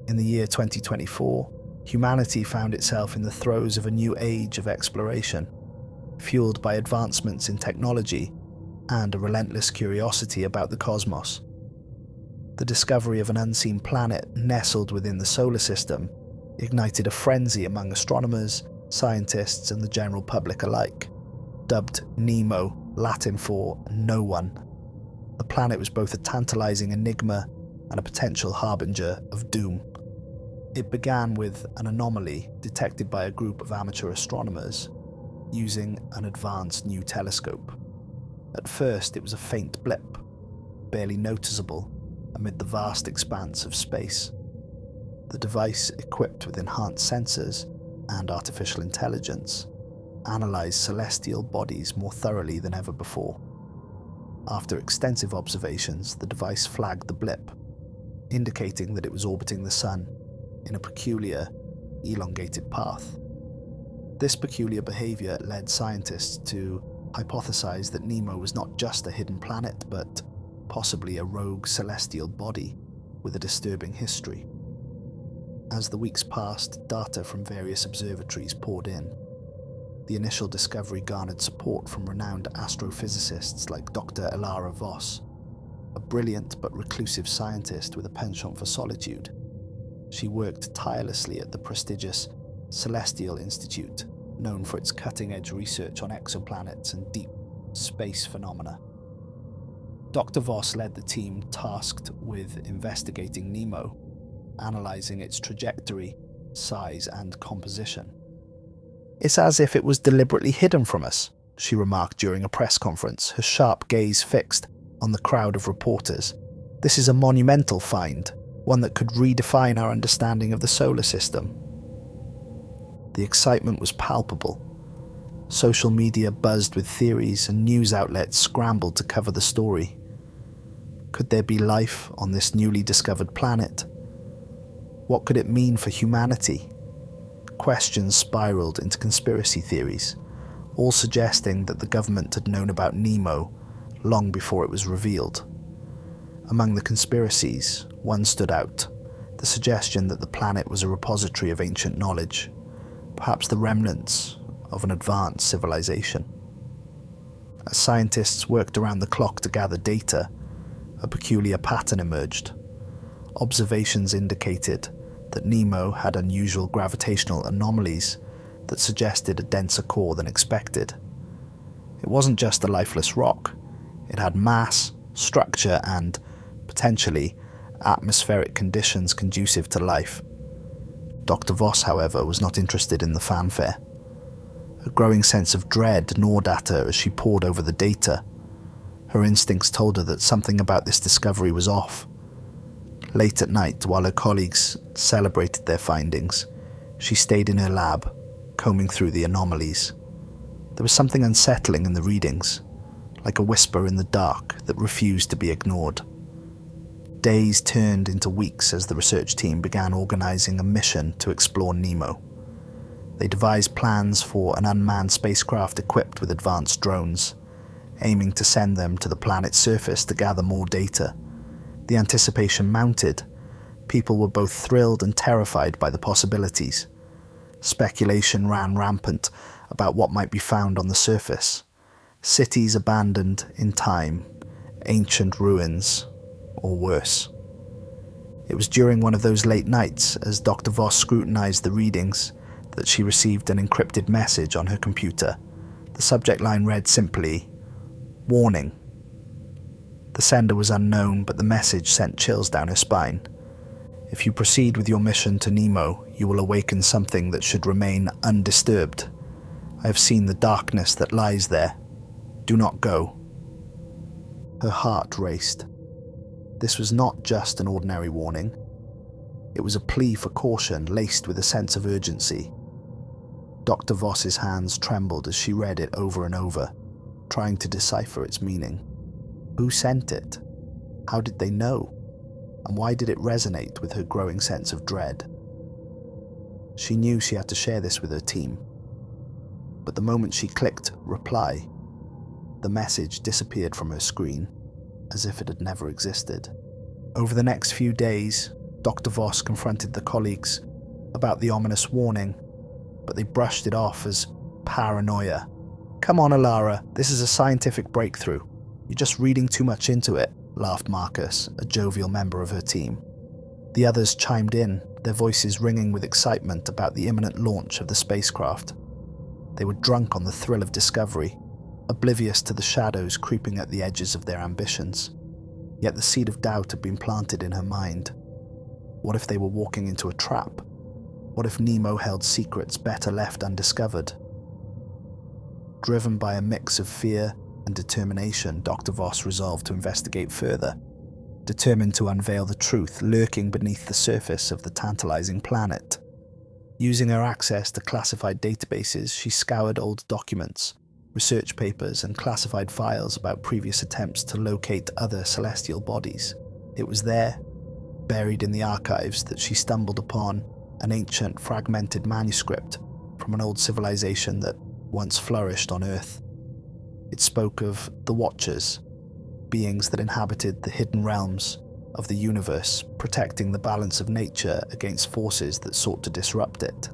In the year 2024, humanity found itself in the throes of a new age of exploration, fueled by advancements in technology and a relentless curiosity about the cosmos. The discovery of an unseen planet nestled within the solar system ignited a frenzy among astronomers, scientists, and the general public alike. Dubbed Nemo, Latin for no one, the planet was both a tantalizing enigma and a potential harbinger of doom. It began with an anomaly detected by a group of amateur astronomers using an advanced new telescope. At first, it was a faint blip, barely noticeable amid the vast expanse of space. The device, equipped with enhanced sensors and artificial intelligence, analyzed celestial bodies more thoroughly than ever before. After extensive observations, the device flagged the blip, indicating that it was orbiting the Sun in a peculiar, elongated path. This peculiar behavior led scientists to hypothesize that Nemo was not just a hidden planet, but possibly a rogue celestial body with a disturbing history. As the weeks passed, data from various observatories poured in. The initial discovery garnered support from renowned astrophysicists like Dr. Elara Voss, a brilliant but reclusive scientist with a penchant for solitude. She worked tirelessly at the prestigious Celestial Institute, known for its cutting-edge research on exoplanets and deep space phenomena. Dr. Voss led the team tasked with investigating Nemo, analyzing its trajectory, size, and composition. "It's as if it was deliberately hidden from us," she remarked during a press conference, her sharp gaze fixed on the crowd of reporters. "This is a monumental find, one that could redefine our understanding of the solar system." The excitement was palpable. Social media buzzed with theories, and news outlets scrambled to cover the story. Could there be life on this newly discovered planet? What could it mean for humanity? Questions spiraled into conspiracy theories, all suggesting that the government had known about Nemo long before it was revealed. Among the conspiracies, one stood out: the suggestion that the planet was a repository of ancient knowledge, perhaps the remnants of an advanced civilization. As scientists worked around the clock to gather data, a peculiar pattern emerged. Observations indicated that Nemo had unusual gravitational anomalies that suggested a denser core than expected. It wasn't just a lifeless rock. It had mass, structure, and, potentially, atmospheric conditions conducive to life. Dr. Voss, however, was not interested in the fanfare. A growing sense of dread gnawed at her as she pored over the data. Her instincts told her that something about this discovery was off. Late at night, while her colleagues celebrated their findings, she stayed in her lab, combing through the anomalies. There was something unsettling in the readings, like a whisper in the dark that refused to be ignored. Days turned into weeks as the research team began organizing a mission to explore Nemo. They devised plans for an unmanned spacecraft equipped with advanced drones, aiming to send them to the planet's surface to gather more data. The anticipation mounted. People were both thrilled and terrified by the possibilities. Speculation ran rampant about what might be found on the surface. Cities abandoned in time, ancient ruins, or worse. It was during one of those late nights, as Dr. Voss scrutinized the readings, that she received an encrypted message on her computer. The subject line read simply, "Warning." The sender was unknown, but the message sent chills down her spine. "If you proceed with your mission to Nemo, you will awaken something that should remain undisturbed. I have seen the darkness that lies there. Do not go." Her heart raced. This was not just an ordinary warning. It was a plea for caution laced with a sense of urgency. Dr. Voss's hands trembled as she read it over and over, trying to decipher its meaning. Who sent it? How did they know? And why did it resonate with her growing sense of dread? She knew she had to share this with her team. But the moment she clicked reply, the message disappeared from her screen, as if it had never existed. Over the next few days, Dr. Voss confronted the colleagues about the ominous warning, but they brushed it off as paranoia. "Come on, Elara, this is a scientific breakthrough. You're just reading too much into it," laughed Marcus, a jovial member of her team. The others chimed in, their voices ringing with excitement about the imminent launch of the spacecraft. They were drunk on the thrill of discovery, oblivious to the shadows creeping at the edges of their ambitions. Yet the seed of doubt had been planted in her mind. What if they were walking into a trap? What if Nemo held secrets better left undiscovered? Driven by a mix of fear and determination, Dr. Voss resolved to investigate further, determined to unveil the truth lurking beneath the surface of the tantalizing planet. Using her access to classified databases, she scoured old documents, research papers, and classified files about previous attempts to locate other celestial bodies. It was there, buried in the archives, that she stumbled upon an ancient fragmented manuscript from an old civilization that once flourished on Earth. It spoke of the Watchers, beings that inhabited the hidden realms of the universe, protecting the balance of nature against forces that sought to disrupt it.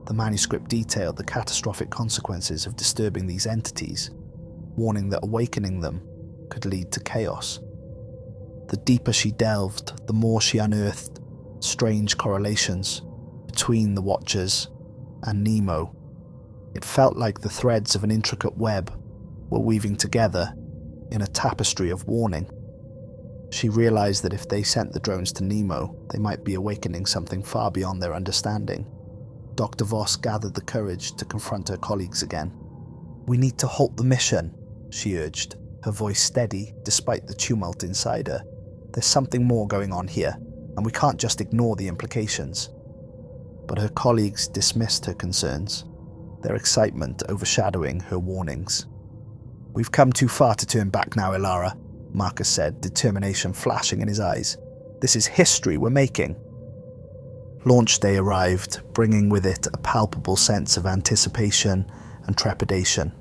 The manuscript detailed the catastrophic consequences of disturbing these entities, warning that awakening them could lead to chaos. The deeper she delved, the more she unearthed strange correlations between the Watchers and Nemo. It felt like the threads of an intricate web were weaving together in a tapestry of warning. She realized that if they sent the drones to Nemo, they might be awakening something far beyond their understanding. Dr. Voss gathered the courage to confront her colleagues again. "We need to halt the mission," she urged, her voice steady despite the tumult inside her. "There's something more going on here, and we can't just ignore the implications." But her colleagues dismissed her concerns, their excitement overshadowing her warnings. "We've come too far to turn back now, Elara," Marcus said, determination flashing in his eyes. "This is history we're making." Launch day arrived, bringing with it a palpable sense of anticipation and trepidation.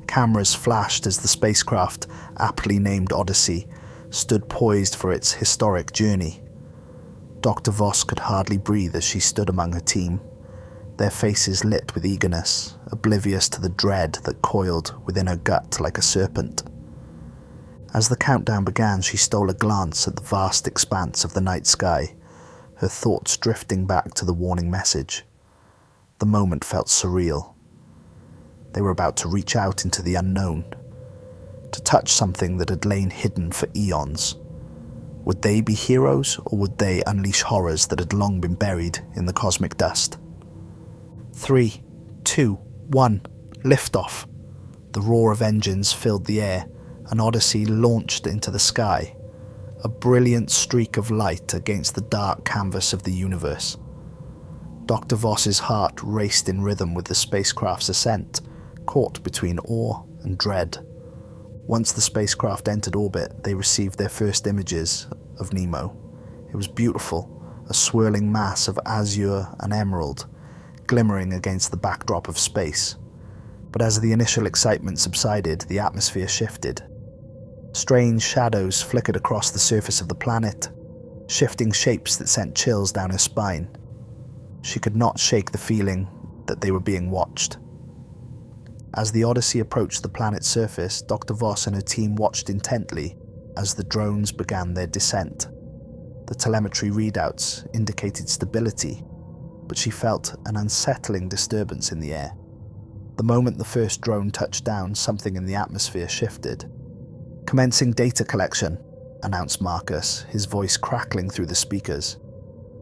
Cameras flashed as the spacecraft, aptly named Odyssey, stood poised for its historic journey. Dr. Voss could hardly breathe as she stood among her team, their faces lit with eagerness, oblivious to the dread that coiled within her gut like a serpent. As the countdown began, she stole a glance at the vast expanse of the night sky, her thoughts drifting back to the warning message. The moment felt surreal. They were about to reach out into the unknown, to touch something that had lain hidden for eons. Would they be heroes, or would they unleash horrors that had long been buried in the cosmic dust? 3, 2, 1, liftoff. The roar of engines filled the air, and Odyssey launched into the sky, a brilliant streak of light against the dark canvas of the universe. Dr. Voss's heart raced in rhythm with the spacecraft's ascent, caught between awe and dread. Once the spacecraft entered orbit, they received their first images of Nemo. It was beautiful, a swirling mass of azure and emerald, glimmering against the backdrop of space. But as the initial excitement subsided, the atmosphere shifted. Strange shadows flickered across the surface of the planet, shifting shapes that sent chills down her spine. She could not shake the feeling that they were being watched. As the Odyssey approached the planet's surface, Dr. Voss and her team watched intently as the drones began their descent. The telemetry readouts indicated stability, but she felt an unsettling disturbance in the air. The moment the first drone touched down, something in the atmosphere shifted. "Commencing data collection," announced Marcus, his voice crackling through the speakers.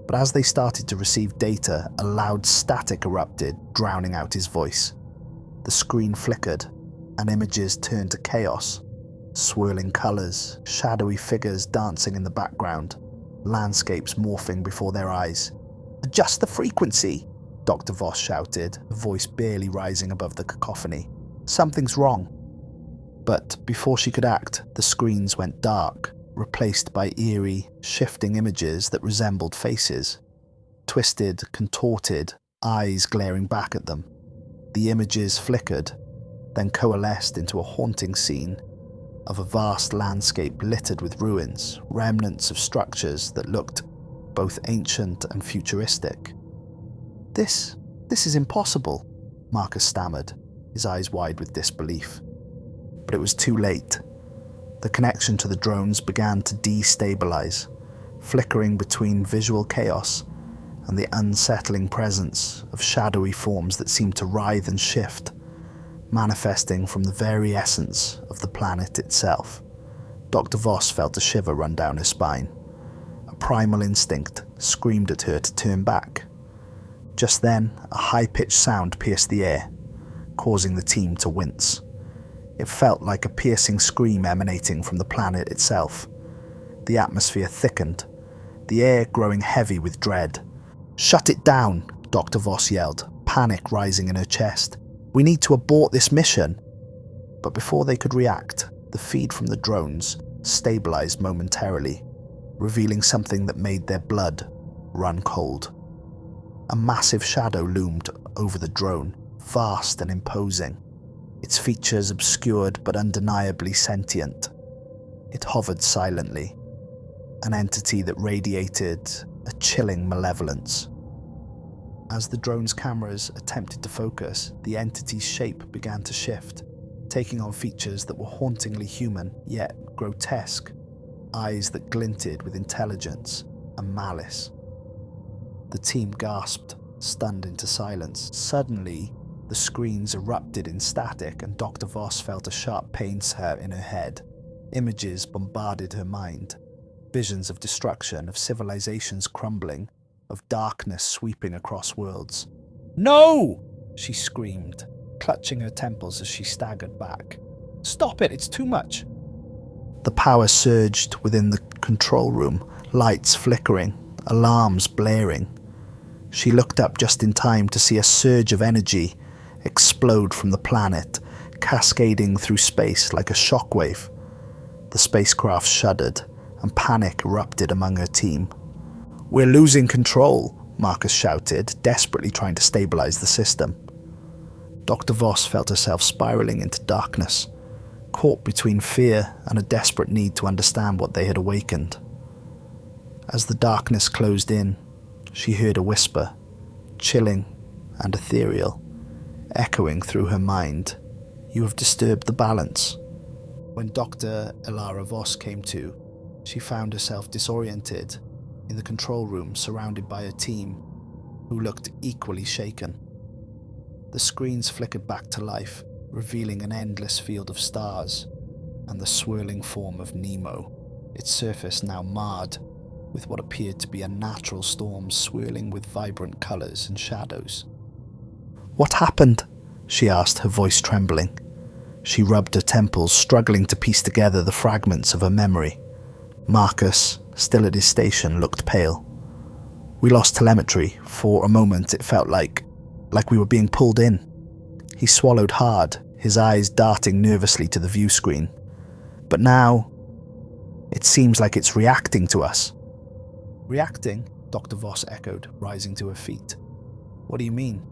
But as they started to receive data, a loud static erupted, drowning out his voice. The screen flickered, and images turned to chaos. Swirling colors, shadowy figures dancing in the background, landscapes morphing before their eyes. "Adjust the frequency," Dr. Voss shouted, a voice barely rising above the cacophony. "Something's wrong." But before she could act, the screens went dark, replaced by eerie, shifting images that resembled faces. Twisted, contorted, eyes glaring back at them. The images flickered, then coalesced into a haunting scene of a vast landscape littered with ruins, remnants of structures that looked both ancient and futuristic. This is impossible, Marcus stammered, his eyes wide with disbelief. But it was too late. The connection to the drones began to destabilize, flickering between visual chaos and the unsettling presence of shadowy forms that seemed to writhe and shift, manifesting from the very essence of the planet itself. Dr. Voss felt a shiver run down her spine. A primal instinct screamed at her to turn back. Just then, a high-pitched sound pierced the air, causing the team to wince. It felt like a piercing scream emanating from the planet itself. The atmosphere thickened, the air growing heavy with dread. "Shut it down," Dr. Voss yelled, panic rising in her chest. "We need to abort this mission." But before they could react, the feed from the drones stabilized momentarily, revealing something that made their blood run cold. A massive shadow loomed over the drone, vast and imposing, its features obscured but undeniably sentient. It hovered silently, an entity that radiated a chilling malevolence. As the drone's cameras attempted to focus, the entity's shape began to shift, taking on features that were hauntingly human, yet grotesque, eyes that glinted with intelligence and malice. The team gasped, stunned into silence. Suddenly, the screens erupted in static and Dr. Voss felt a sharp pain in her head. Images bombarded her mind. Visions of destruction, of civilizations crumbling, of darkness sweeping across worlds. "No!" she screamed, clutching her temples as she staggered back. "Stop it, it's too much." The power surged within the control room, lights flickering, alarms blaring. She looked up just in time to see a surge of energy explode from the planet, cascading through space like a shockwave. The spacecraft shuddered, and panic erupted among her team. "We're losing control," Marcus shouted, desperately trying to stabilize the system. Dr. Voss felt herself spiraling into darkness, caught between fear and a desperate need to understand what they had awakened. As the darkness closed in, she heard a whisper, chilling and ethereal, echoing through her mind. "You have disturbed the balance." When Dr. Elara Voss came to, she found herself disoriented in the control room, surrounded by a team who looked equally shaken. The screens flickered back to life, revealing an endless field of stars and the swirling form of Nemo, its surface now marred with what appeared to be a natural storm swirling with vibrant colors and shadows. "What happened?" she asked, her voice trembling. She rubbed her temples, struggling to piece together the fragments of her memory. Marcus, still at his station, looked pale. "We lost telemetry. For a moment it felt like we were being pulled in." He swallowed hard, his eyes darting nervously to the view screen. "But now, it seems like it's reacting to us." "Reacting?" Dr. Voss echoed, rising to her feet. "What do you mean?"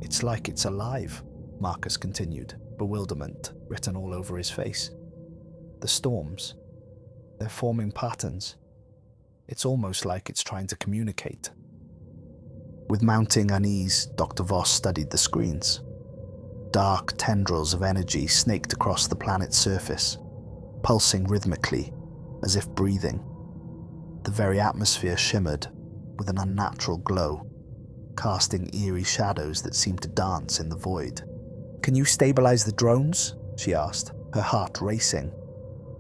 "It's like it's alive," Marcus continued, bewilderment written all over his face. "The storms, they're forming patterns. It's almost like it's trying to communicate." With mounting unease, Dr. Voss studied the screens. Dark tendrils of energy snaked across the planet's surface, pulsing rhythmically, as if breathing. The very atmosphere shimmered with an unnatural glow, casting eerie shadows that seemed to dance in the void. "Can you stabilize the drones?" she asked, her heart racing.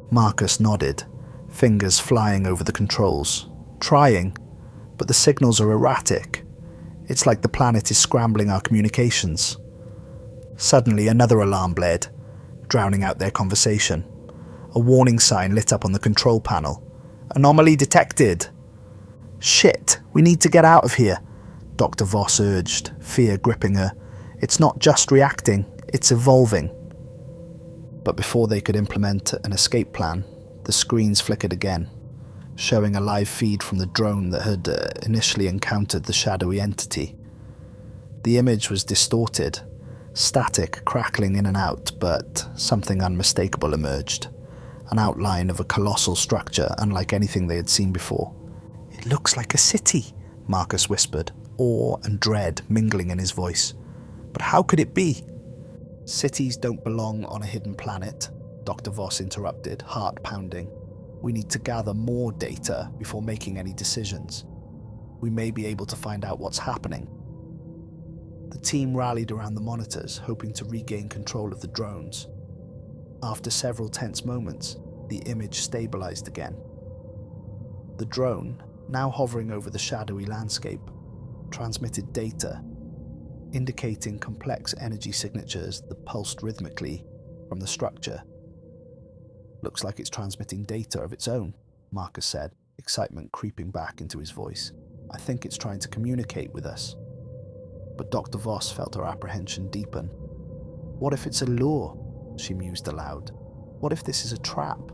Marcus nodded, fingers flying over the controls. "Trying, but the signals are erratic. It's like the planet is scrambling our communications." Suddenly, another alarm blared, drowning out their conversation. A warning sign lit up on the control panel. "Anomaly detected." "Shit, we need to get out of here," Dr. Voss urged, fear gripping her. "It's not just reacting, it's evolving." But before they could implement an escape plan, the screens flickered again, showing a live feed from the drone that had initially encountered the shadowy entity. The image was distorted, static crackling in and out, but something unmistakable emerged, an outline of a colossal structure unlike anything they had seen before. It looks like a city, Marcus whispered, awe and dread mingling in his voice. But how could it be? Cities don't belong on a hidden planet, Dr. Voss interrupted, heart pounding. We need to gather more data before making any decisions. We may be able to find out what's happening. The team rallied around the monitors, hoping to regain control of the drones. After several tense moments, the image stabilized again. The drone, now hovering over the shadowy landscape, transmitted data, indicating complex energy signatures that pulsed rhythmically from the structure. Looks like it's transmitting data of its own, Marcus said, excitement creeping back into his voice. I think it's trying to communicate with us. But Dr. Voss felt her apprehension deepen. What if it's a lure? She mused aloud. What if this is a trap?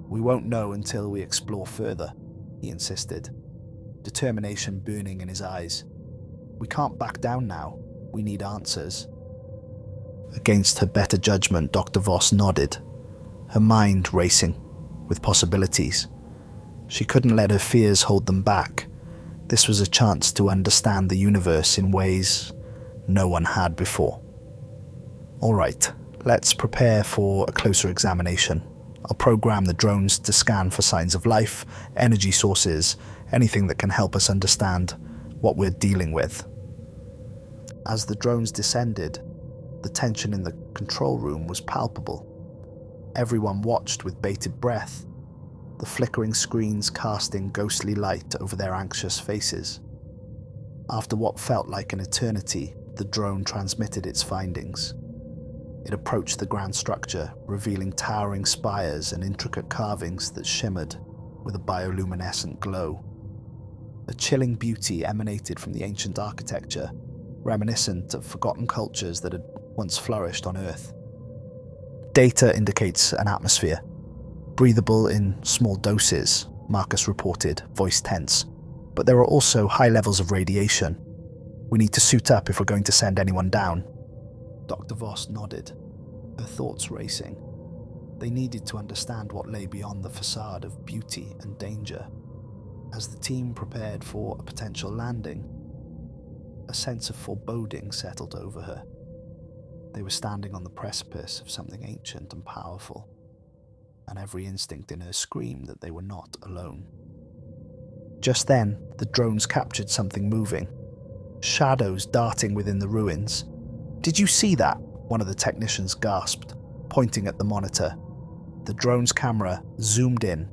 We won't know until we explore further, he insisted, determination burning in his eyes. We can't back down now. We need answers. Against her better judgment, Dr. Voss nodded, her mind racing with possibilities. She couldn't let her fears hold them back. This was a chance to understand the universe in ways no one had before. All right, let's prepare for a closer examination. I'll program the drones to scan for signs of life, energy sources, anything that can help us understand what we're dealing with. As the drones descended, the tension in the control room was palpable. Everyone watched with bated breath, the flickering screens casting ghostly light over their anxious faces. After what felt like an eternity, the drone transmitted its findings. It approached the grand structure, revealing towering spires and intricate carvings that shimmered with a bioluminescent glow. A chilling beauty emanated from the ancient architecture, reminiscent of forgotten cultures that had once flourished on Earth. Data indicates an atmosphere, breathable in small doses, Marcus reported, voice tense. But there are also high levels of radiation. We need to suit up if we're going to send anyone down. Dr. Voss nodded, her thoughts racing. They needed to understand what lay beyond the facade of beauty and danger. As the team prepared for a potential landing, a sense of foreboding settled over her. They were standing on the precipice of something ancient and powerful, and every instinct in her screamed that they were not alone. Just then, the drones captured something moving, shadows darting within the ruins. "Did you see that?" one of the technicians gasped, pointing at the monitor. The drone's camera zoomed in,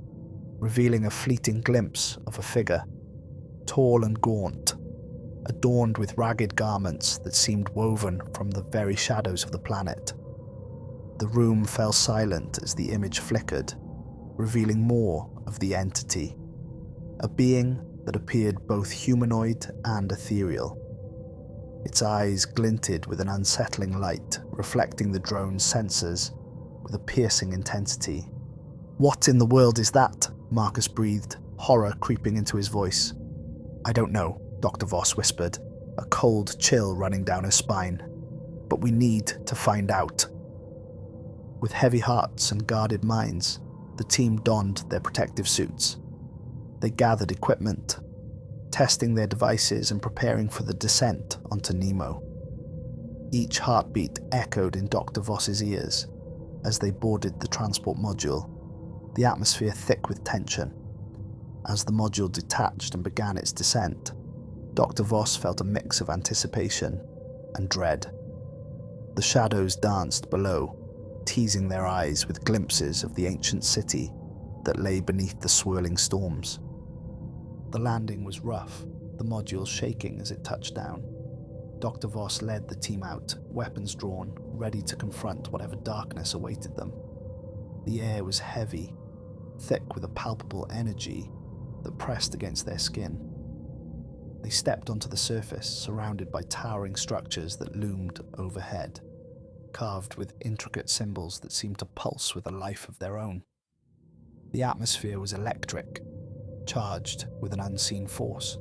revealing a fleeting glimpse of a figure, tall and gaunt, adorned with ragged garments that seemed woven from the very shadows of the planet. The room fell silent as the image flickered, revealing more of the entity, a being that appeared both humanoid and ethereal. Its eyes glinted with an unsettling light, reflecting the drone's sensors with a piercing intensity. "What in the world is that?" Marcus breathed, horror creeping into his voice. "I don't know," Dr. Voss whispered, a cold chill running down her spine. "But we need to find out." With heavy hearts and guarded minds, the team donned their protective suits. They gathered equipment, testing their devices and preparing for the descent onto Nemo. Each heartbeat echoed in Dr. Voss's ears as they boarded the transport module, the atmosphere thick with tension. As the module detached and began its descent, Dr. Voss felt a mix of anticipation and dread. The shadows danced below, teasing their eyes with glimpses of the ancient city that lay beneath the swirling storms. The landing was rough, the module shaking as it touched down. Dr. Voss led the team out, weapons drawn, ready to confront whatever darkness awaited them. The air was heavy, thick with a palpable energy that pressed against their skin. They stepped onto the surface, surrounded by towering structures that loomed overhead, carved with intricate symbols that seemed to pulse with a life of their own. The atmosphere was electric, charged with an unseen force.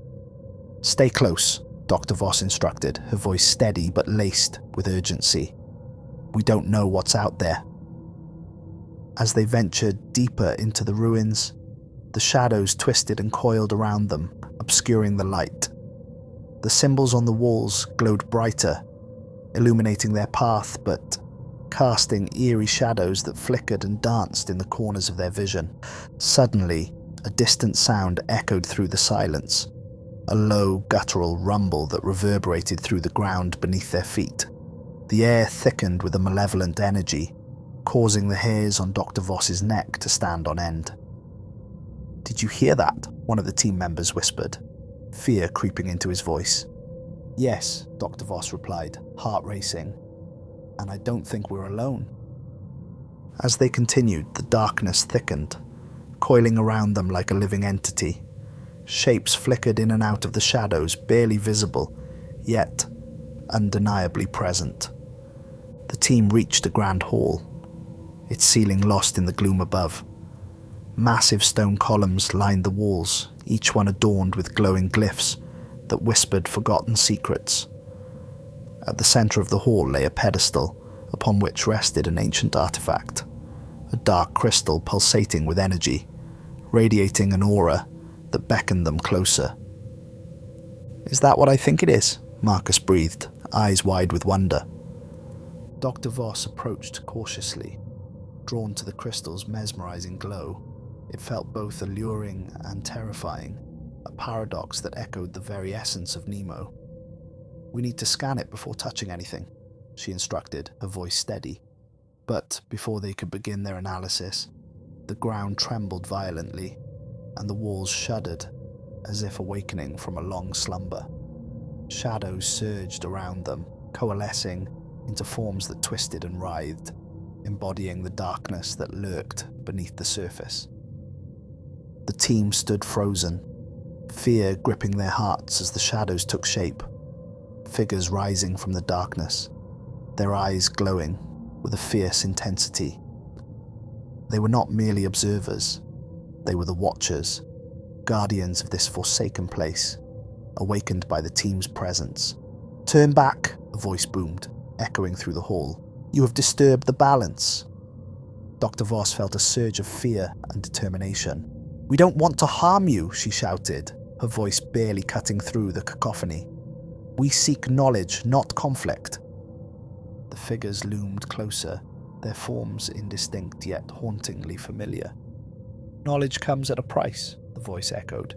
"Stay close," Dr. Voss instructed, her voice steady but laced with urgency. "We don't know what's out there." As they ventured deeper into the ruins, The shadows twisted and coiled around them, obscuring the light. The symbols on the walls glowed brighter, illuminating their path, but casting eerie shadows that flickered and danced in the corners of their vision. Suddenly, a distant sound echoed through the silence, a low, guttural rumble that reverberated through the ground beneath their feet. The air thickened with a malevolent energy, causing the hairs on Dr. Voss's neck to stand on end. "Did you hear that?" one of the team members whispered, fear creeping into his voice. "Yes," Dr. Voss replied, heart racing. "And I don't think we're alone." As they continued, the darkness thickened, coiling around them like a living entity. Shapes flickered in and out of the shadows, barely visible, yet undeniably present. The team reached a grand hall, its ceiling lost in the gloom above. Massive stone columns lined the walls, each one adorned with glowing glyphs that whispered forgotten secrets. At the center of the hall lay a pedestal, upon which rested an ancient artifact, a dark crystal pulsating with energy, radiating an aura that beckoned them closer. "Is that what I think it is?" Marcus breathed, eyes wide with wonder. Dr. Voss approached cautiously, drawn to the crystal's mesmerizing glow. It felt both alluring and terrifying, a paradox that echoed the very essence of Nemo. "We need to scan it before touching anything," she instructed, her voice steady. But before they could begin their analysis, the ground trembled violently, and the walls shuddered, as if awakening from a long slumber. Shadows surged around them, coalescing into forms that twisted and writhed, embodying the darkness that lurked beneath the surface. The team stood frozen, fear gripping their hearts as the shadows took shape, figures rising from the darkness, their eyes glowing with a fierce intensity. They were not merely observers, they were the watchers, guardians of this forsaken place, awakened by the team's presence. "Turn back," a voice boomed, echoing through the hall. "You have disturbed the balance." Dr. Voss felt a surge of fear and determination. "We don't want to harm you," she shouted, her voice barely cutting through the cacophony. "We seek knowledge, not conflict." The figures loomed closer, their forms indistinct yet hauntingly familiar. "Knowledge comes at a price," the voice echoed,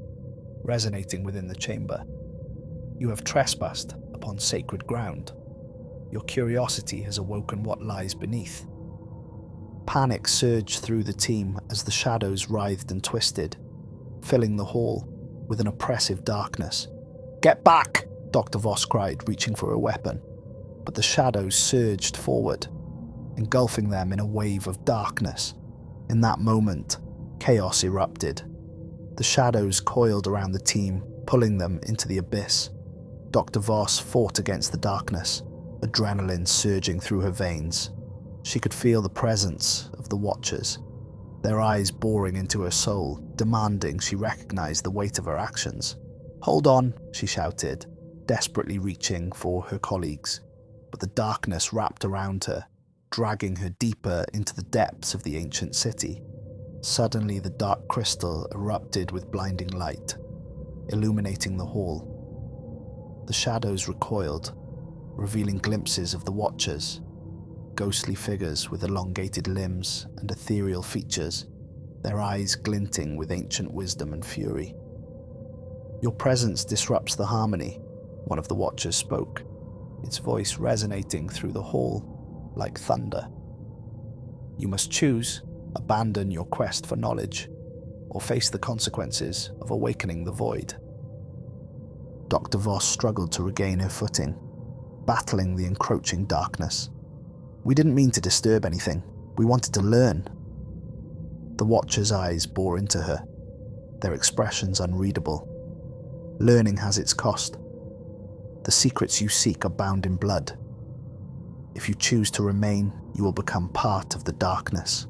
resonating within the chamber. "You have trespassed upon sacred ground. Your curiosity has awoken what lies beneath." Panic surged through the team as the shadows writhed and twisted, filling the hall with an oppressive darkness. "Get back!" Dr. Voss cried, reaching for a weapon. But the shadows surged forward, engulfing them in a wave of darkness. In that moment, chaos erupted. The shadows coiled around the team, pulling them into the abyss. Dr. Voss fought against the darkness, adrenaline surging through her veins. She could feel the presence of the Watchers, their eyes boring into her soul, demanding she recognize the weight of her actions. "Hold on," she shouted, desperately reaching for her colleagues. But the darkness wrapped around her, dragging her deeper into the depths of the ancient city. Suddenly, the dark crystal erupted with blinding light, illuminating the hall. The shadows recoiled, revealing glimpses of the Watchers, ghostly figures with elongated limbs and ethereal features, their eyes glinting with ancient wisdom and fury. "Your presence disrupts the harmony," one of the Watchers spoke, its voice resonating through the hall like thunder. "You must choose, abandon your quest for knowledge, or face the consequences of awakening the void." Dr. Voss struggled to regain her footing, battling the encroaching darkness. "We didn't mean to disturb anything. We wanted to learn." The Watcher's eyes bore into her, their expressions unreadable. "Learning has its cost. The secrets you seek are bound in blood. If you choose to remain, you will become part of the darkness."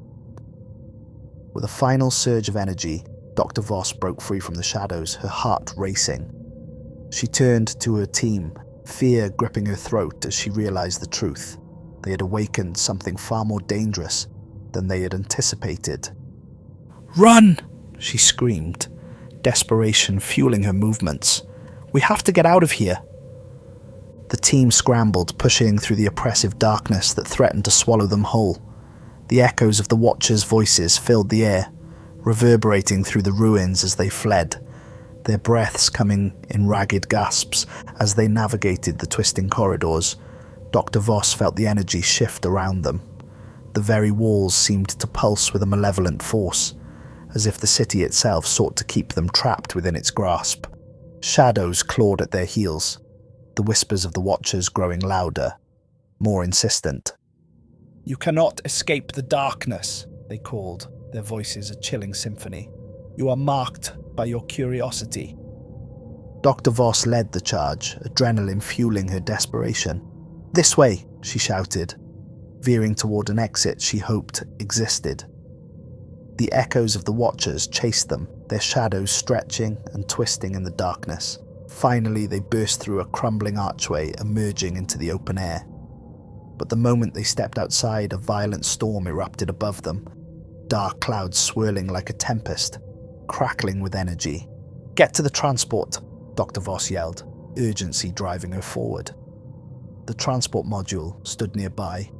With a final surge of energy, Dr. Voss broke free from the shadows, her heart racing. She turned to her team, fear gripping her throat as she realized the truth. They had awakened something far more dangerous than they had anticipated. "Run!" she screamed, desperation fueling her movements. "We have to get out of here!" The team scrambled, pushing through the oppressive darkness that threatened to swallow them whole. The echoes of the Watchers' voices filled the air, reverberating through the ruins as they fled, their breaths coming in ragged gasps as they navigated the twisting corridors. Dr. Voss felt the energy shift around them. The very walls seemed to pulse with a malevolent force, as if the city itself sought to keep them trapped within its grasp. Shadows clawed at their heels, the whispers of the Watchers growing louder, more insistent. "You cannot escape the darkness," they called, their voices a chilling symphony. "You are marked by your curiosity." Dr. Voss led the charge, adrenaline fueling her desperation. "This way," she shouted, veering toward an exit she hoped existed. The echoes of the Watchers chased them, their shadows stretching and twisting in the darkness. Finally, they burst through a crumbling archway, emerging into the open air. But the moment they stepped outside, a violent storm erupted above them, dark clouds swirling like a tempest, crackling with energy. "Get to the transport," Dr. Voss yelled, urgency driving her forward. The transport module stood nearby,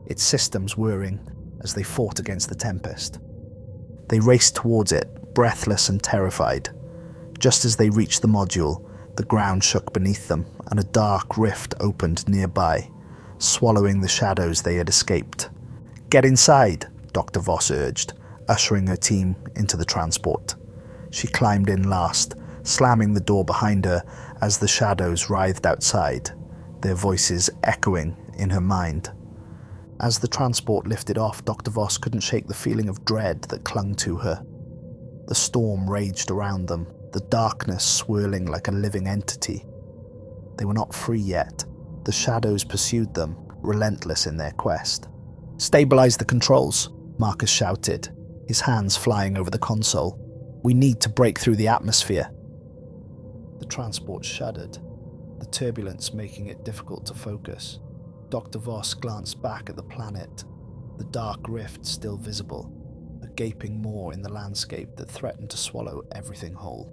its systems whirring as they fought against the tempest. They raced towards it, breathless and terrified. Just as they reached the module, the ground shook beneath them, and a dark rift opened nearby, swallowing the shadows they had escaped. "Get inside," Dr. Voss urged, ushering her team into the transport. She climbed in last, slamming the door behind her as the shadows writhed outside, their voices echoing in her mind. As the transport lifted off, Dr. Voss couldn't shake the feeling of dread that clung to her. The storm raged around them, the darkness swirling like a living entity. They were not free yet. The shadows pursued them, relentless in their quest. "Stabilize the controls," Marcus shouted, his hands flying over the console. "We need to break through the atmosphere." The transport shuddered, the turbulence making it difficult to focus. Dr. Voss glanced back at the planet, the dark rift still visible, a gaping maw in the landscape that threatened to swallow everything whole.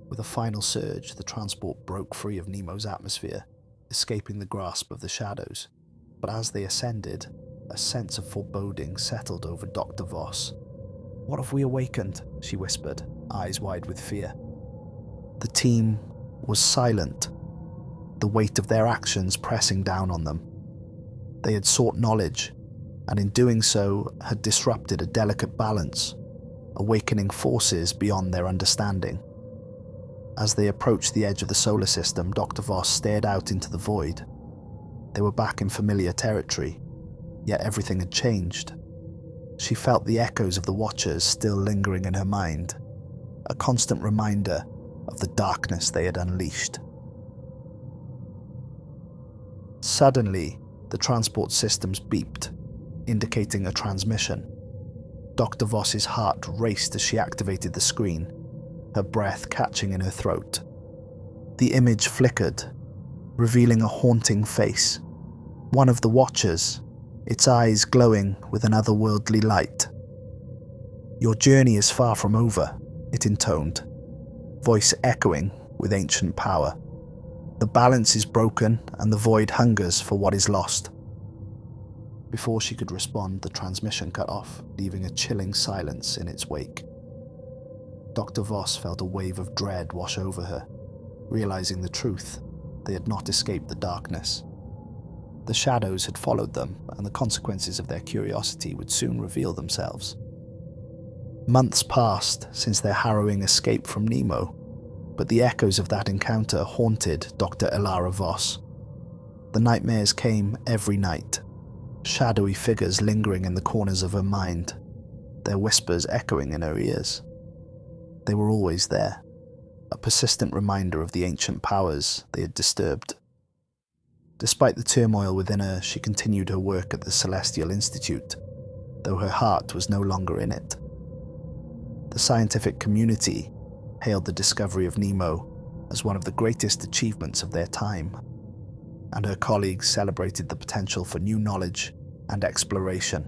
With a final surge, the transport broke free of Nemo's atmosphere, escaping the grasp of the shadows. But as they ascended, a sense of foreboding settled over Dr. Voss. "What have we awakened?" she whispered, eyes wide with fear. The team was silent, the weight of their actions pressing down on them. They had sought knowledge, and in doing so had disrupted a delicate balance, awakening forces beyond their understanding. As they approached the edge of the solar system, Dr. Voss stared out into the void. They were back in familiar territory, yet everything had changed. She felt the echoes of the Watchers still lingering in her mind, a constant reminder of the darkness they had unleashed. Suddenly, the transport systems beeped, indicating a transmission. Dr. Voss's heart raced as she activated the screen, her breath catching in her throat. The image flickered, revealing a haunting face, one of the Watchers, its eyes glowing with an otherworldly light. "Your journey is far from over," it intoned, voice echoing with ancient power. "The balance is broken and the void hungers for what is lost." Before she could respond, the transmission cut off, leaving a chilling silence in its wake. Dr. Voss felt a wave of dread wash over her, realizing the truth. They had not escaped the darkness. The shadows had followed them, and the consequences of their curiosity would soon reveal themselves. Months passed since their harrowing escape from Nemo, but the echoes of that encounter haunted Dr. Elara Voss. The nightmares came every night, shadowy figures lingering in the corners of her mind, their whispers echoing in her ears. They were always there, a persistent reminder of the ancient powers they had disturbed. Despite the turmoil within her, she continued her work at the Celestial Institute, though her heart was no longer in it. The scientific community hailed the discovery of Nemo as one of the greatest achievements of their time, and her colleagues celebrated the potential for new knowledge and exploration.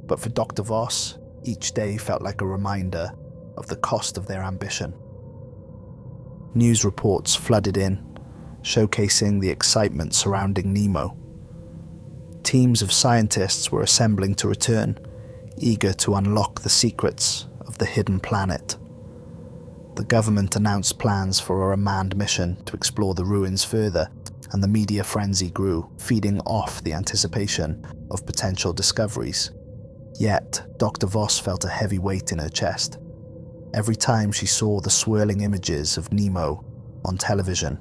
But for Dr. Voss, each day felt like a reminder of the cost of their ambition. News reports flooded in, showcasing the excitement surrounding Nemo. Teams of scientists were assembling to return, eager to unlock the secrets of the hidden planet. The government announced plans for a manned mission to explore the ruins further, and the media frenzy grew, feeding off the anticipation of potential discoveries. Yet, Dr. Voss felt a heavy weight in her chest. Every time she saw the swirling images of Nemo on television,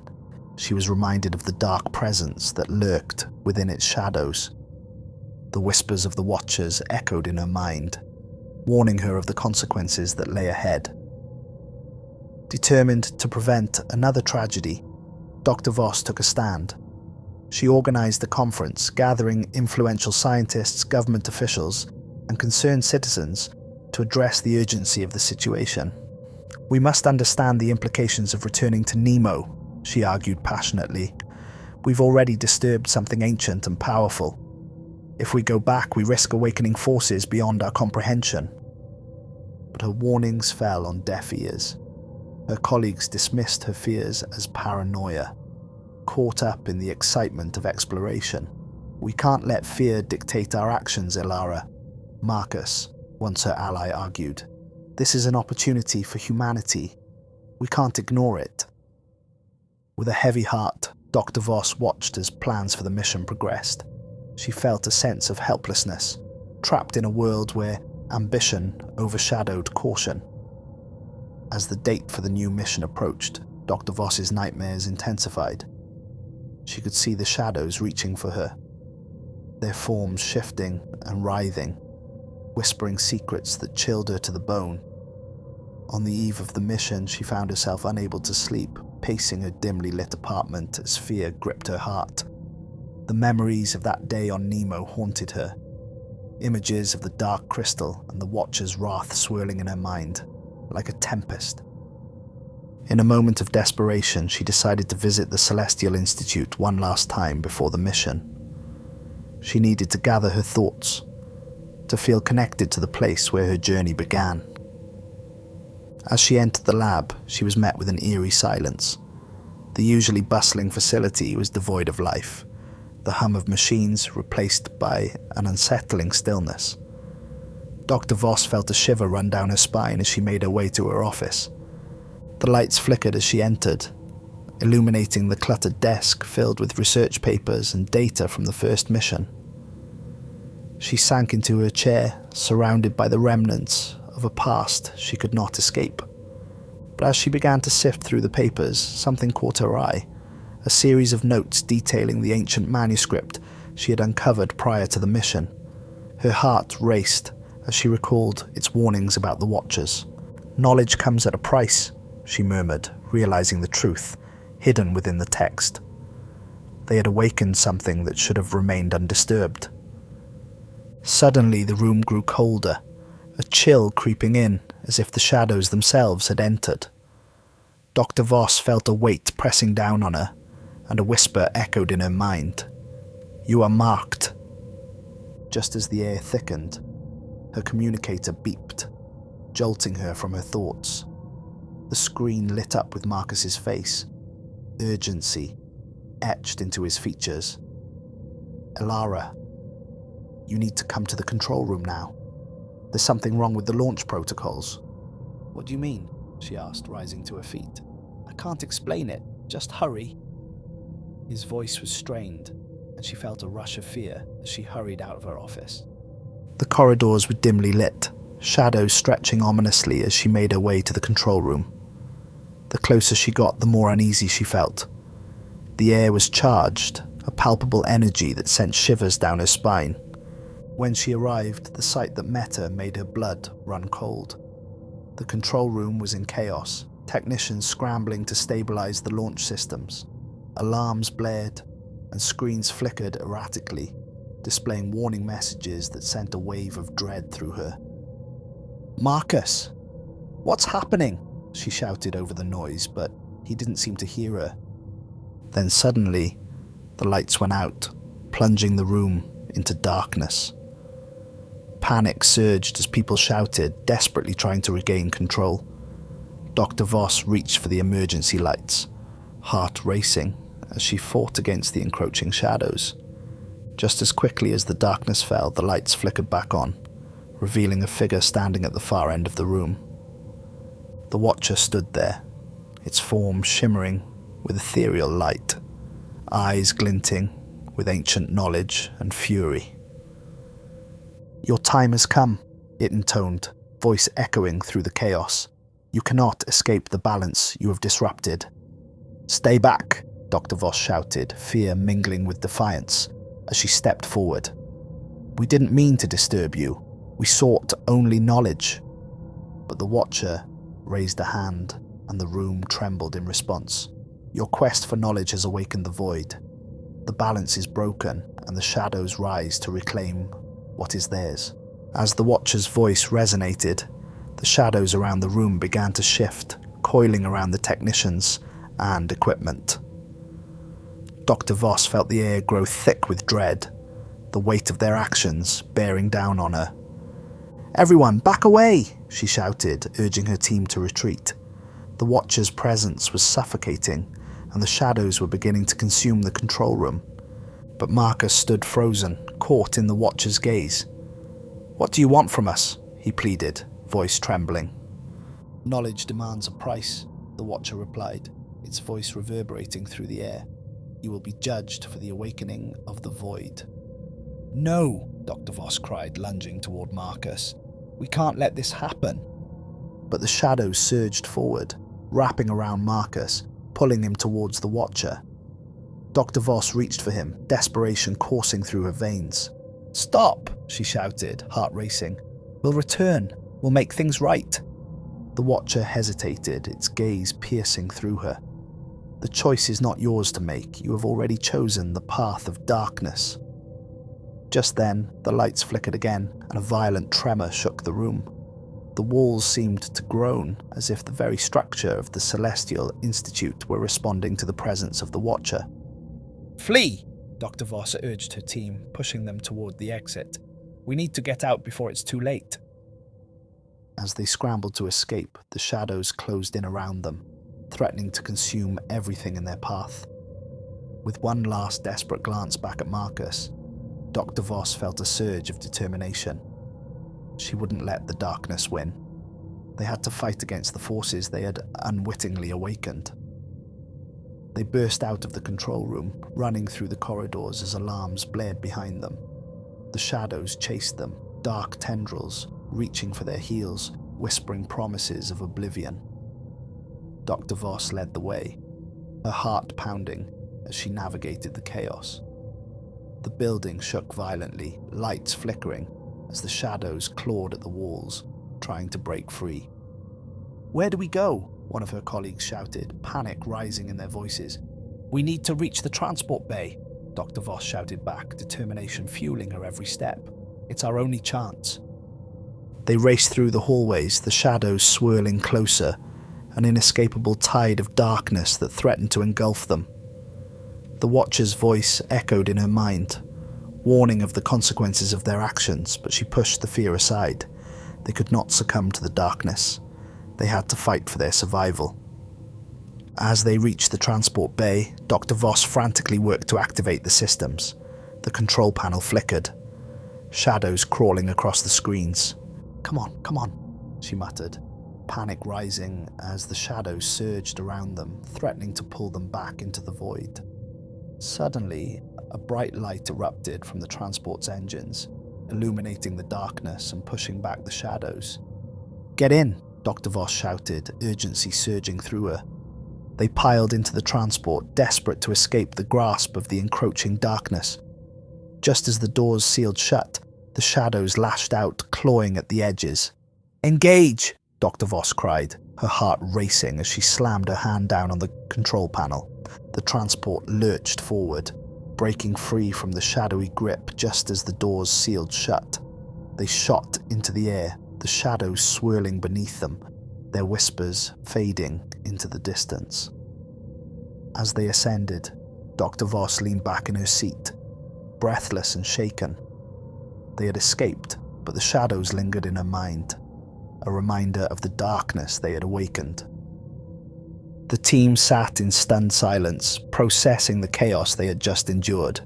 she was reminded of the dark presence that lurked within its shadows. The whispers of the Watchers echoed in her mind, warning her of the consequences that lay ahead. Determined to prevent another tragedy, Dr. Voss took a stand. She organized a conference, gathering influential scientists, government officials, and concerned citizens to address the urgency of the situation. "We must understand the implications of returning to Nemo," she argued passionately. "We've already disturbed something ancient and powerful. If we go back, we risk awakening forces beyond our comprehension." But her warnings fell on deaf ears. Her colleagues dismissed her fears as paranoia, caught up in the excitement of exploration. "We can't let fear dictate our actions, Elara," Marcus, once her ally, argued. "This is an opportunity for humanity. We can't ignore it." With a heavy heart, Dr. Voss watched as plans for the mission progressed. She felt a sense of helplessness, trapped in a world where ambition overshadowed caution. As the date for the new mission approached, Dr. Voss's nightmares intensified. She could see the shadows reaching for her, their forms shifting and writhing, whispering secrets that chilled her to the bone. On the eve of the mission, she found herself unable to sleep, pacing her dimly lit apartment as fear gripped her heart. The memories of that day on Nemo haunted her, images of the dark crystal and the Watcher's wrath swirling in her mind, like a tempest. In a moment of desperation, she decided to visit the Celestial Institute one last time before the mission. She needed to gather her thoughts, to feel connected to the place where her journey began. As she entered the lab, she was met with an eerie silence. The usually bustling facility was devoid of life, the hum of machines replaced by an unsettling stillness. Dr. Voss felt a shiver run down her spine as she made her way to her office. The lights flickered as she entered, illuminating the cluttered desk filled with research papers and data from the first mission. She sank into her chair, surrounded by the remnants of a past she could not escape. But as she began to sift through the papers, something caught her eye, a series of notes detailing the ancient manuscript she had uncovered prior to the mission. Her heart raced as she recalled its warnings about the Watchers. "Knowledge comes at a price," she murmured, realizing the truth hidden within the text. They had awakened something that should have remained undisturbed. Suddenly the room grew colder, a chill creeping in as if the shadows themselves had entered. Dr. Voss felt a weight pressing down on her, and a whisper echoed in her mind. "You are marked." Just as the air thickened, her communicator beeped, jolting her from her thoughts. The screen lit up with Marcus's face, urgency etched into his features. "Elara, you need to come to the control room now. There's something wrong with the launch protocols." "What do you mean?" she asked, rising to her feet. "I can't explain it. Just hurry." His voice was strained, and she felt a rush of fear as she hurried out of her office. The corridors were dimly lit, shadows stretching ominously as she made her way to the control room. The closer she got, the more uneasy she felt. The air was charged, a palpable energy that sent shivers down her spine. When she arrived, the sight that met her made her blood run cold. The control room was in chaos, technicians scrambling to stabilize the launch systems. Alarms blared, and screens flickered erratically, displaying warning messages that sent a wave of dread through her. "Marcus! What's happening?" she shouted over the noise, but he didn't seem to hear her. Then suddenly, the lights went out, plunging the room into darkness. Panic surged as people shouted, desperately trying to regain control. Dr. Voss reached for the emergency lights, heart racing as she fought against the encroaching shadows. Just as quickly as the darkness fell, the lights flickered back on, revealing a figure standing at the far end of the room. The Watcher stood there, its form shimmering with ethereal light, eyes glinting with ancient knowledge and fury. "Your time has come," it intoned, voice echoing through the chaos. "You cannot escape the balance you have disrupted." "Stay back," Dr. Voss shouted, fear mingling with defiance, as she stepped forward. "We didn't mean to disturb you. We sought only knowledge." But the Watcher raised a hand, and the room trembled in response. "Your quest for knowledge has awakened the void. The balance is broken, and the shadows rise to reclaim what is theirs." As the Watcher's voice resonated, the shadows around the room began to shift, coiling around the technicians and equipment. Dr. Voss felt the air grow thick with dread, the weight of their actions bearing down on her. "Everyone, back away!" she shouted, urging her team to retreat. The Watcher's presence was suffocating, and the shadows were beginning to consume the control room. But Marcus stood frozen, caught in the Watcher's gaze. "What do you want from us?" he pleaded, voice trembling. "Knowledge demands a price," the Watcher replied, its voice reverberating through the air. "You will be judged for the awakening of the void." "No!" Dr. Voss cried, lunging toward Marcus. "We can't let this happen." But the shadows surged forward, wrapping around Marcus, pulling him towards the Watcher. Dr. Voss reached for him, desperation coursing through her veins. "Stop!" she shouted, heart racing. "We'll return. We'll make things right." The Watcher hesitated, its gaze piercing through her. "The choice is not yours to make. You have already chosen the path of darkness." Just then, the lights flickered again, and a violent tremor shook the room. The walls seemed to groan, as if the very structure of the Celestial Institute were responding to the presence of the Watcher. "Flee!" Dr. Voss urged her team, pushing them toward the exit. "We need to get out before it's too late." As they scrambled to escape, the shadows closed in around them, threatening to consume everything in their path. With one last desperate glance back at Marcus, Dr. Voss felt a surge of determination. She wouldn't let the darkness win. They had to fight against the forces they had unwittingly awakened. They burst out of the control room, running through the corridors as alarms blared behind them. The shadows chased them, dark tendrils reaching for their heels, whispering promises of oblivion. Dr. Voss led the way, her heart pounding as she navigated the chaos. The building shook violently, lights flickering as the shadows clawed at the walls, trying to break free. "Where do we go?" one of her colleagues shouted, panic rising in their voices. "We need to reach the transport bay," Dr. Voss shouted back, determination fueling her every step. "It's our only chance." They raced through the hallways, the shadows swirling closer, an inescapable tide of darkness that threatened to engulf them. The Watcher's voice echoed in her mind, warning of the consequences of their actions, but she pushed the fear aside. They could not succumb to the darkness. They had to fight for their survival. As they reached the transport bay, Dr. Voss frantically worked to activate the systems. The control panel flickered, shadows crawling across the screens. Come on," she muttered, panic rising as the shadows surged around them, threatening to pull them back into the void. Suddenly, a bright light erupted from the transport's engines, illuminating the darkness and pushing back the shadows. "Get in!" Dr. Voss shouted, urgency surging through her. They piled into the transport, desperate to escape the grasp of the encroaching darkness. Just as the doors sealed shut, the shadows lashed out, clawing at the edges. "Engage!" Dr. Voss cried, her heart racing as she slammed her hand down on the control panel. The transport lurched forward, breaking free from the shadowy grip just as the doors sealed shut. They shot into the air, the shadows swirling beneath them, their whispers fading into the distance. As they ascended, Dr. Voss leaned back in her seat, breathless and shaken. They had escaped, but the shadows lingered in her mind, a reminder of the darkness they had awakened. The team sat in stunned silence, processing the chaos they had just endured.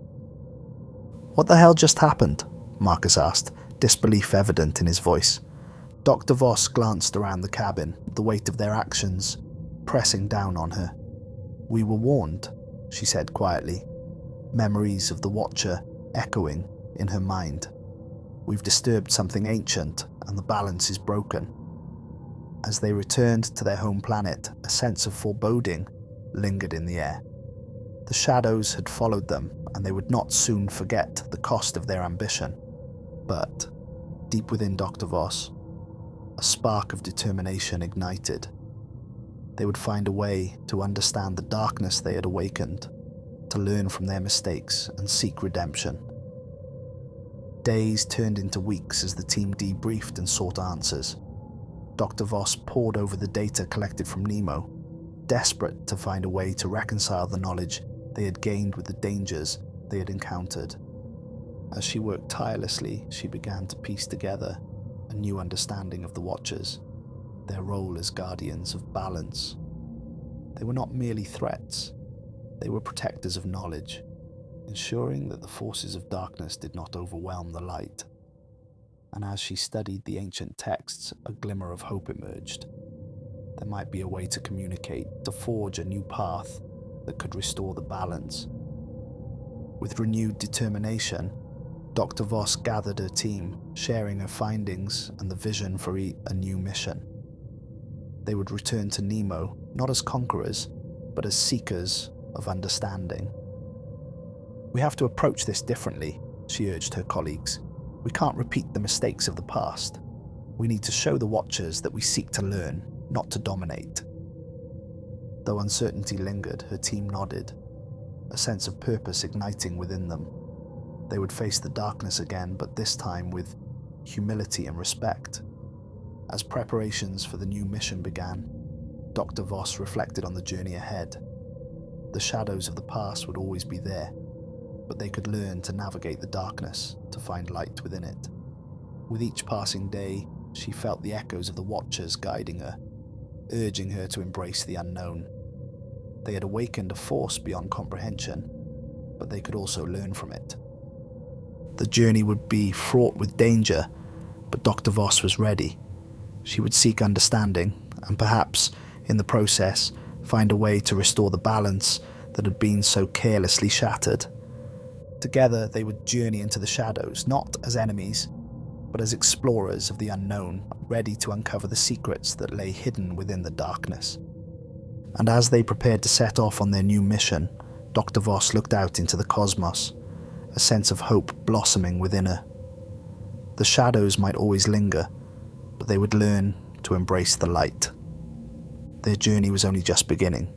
"What the hell just happened?" Marcus asked, disbelief evident in his voice. Dr. Voss glanced around the cabin, the weight of their actions pressing down on her. "We were warned," she said quietly, memories of the Watcher echoing in her mind. "We've disturbed something ancient, and the balance is broken." As they returned to their home planet, a sense of foreboding lingered in the air. The shadows had followed them, and they would not soon forget the cost of their ambition. But, deep within Dr. Voss, a spark of determination ignited. They would find a way to understand the darkness they had awakened, to learn from their mistakes and seek redemption. Days turned into weeks as the team debriefed and sought answers. Dr. Voss pored over the data collected from Nemo, desperate to find a way to reconcile the knowledge they had gained with the dangers they had encountered. As she worked tirelessly, she began to piece together a new understanding of the Watchers, their role as guardians of balance. They were not merely threats, they were protectors of knowledge, ensuring that the forces of darkness did not overwhelm the light. And as she studied the ancient texts, a glimmer of hope emerged. There might be a way to communicate, to forge a new path that could restore the balance. With renewed determination, Dr. Voss gathered her team, sharing her findings and the vision for a new mission. They would return to Nemo, not as conquerors, but as seekers of understanding. "We have to approach this differently," she urged her colleagues. "We can't repeat the mistakes of the past. We need to show the Watchers that we seek to learn, not to dominate." Though uncertainty lingered, her team nodded, a sense of purpose igniting within them. They would face the darkness again, but this time with humility and respect. As preparations for the new mission began, Dr. Voss reflected on the journey ahead. The shadows of the past would always be there, but they could learn to navigate the darkness, to find light within it. With each passing day, she felt the echoes of the Watchers guiding her, urging her to embrace the unknown. They had awakened a force beyond comprehension, but they could also learn from it. The journey would be fraught with danger, but Dr. Voss was ready. She would seek understanding, and perhaps, in the process, find a way to restore the balance that had been so carelessly shattered. Together, they would journey into the shadows, not as enemies, but as explorers of the unknown, ready to uncover the secrets that lay hidden within the darkness. And as they prepared to set off on their new mission, Dr. Voss looked out into the cosmos, a sense of hope blossoming within her. The shadows might always linger, but they would learn to embrace the light. Their journey was only just beginning.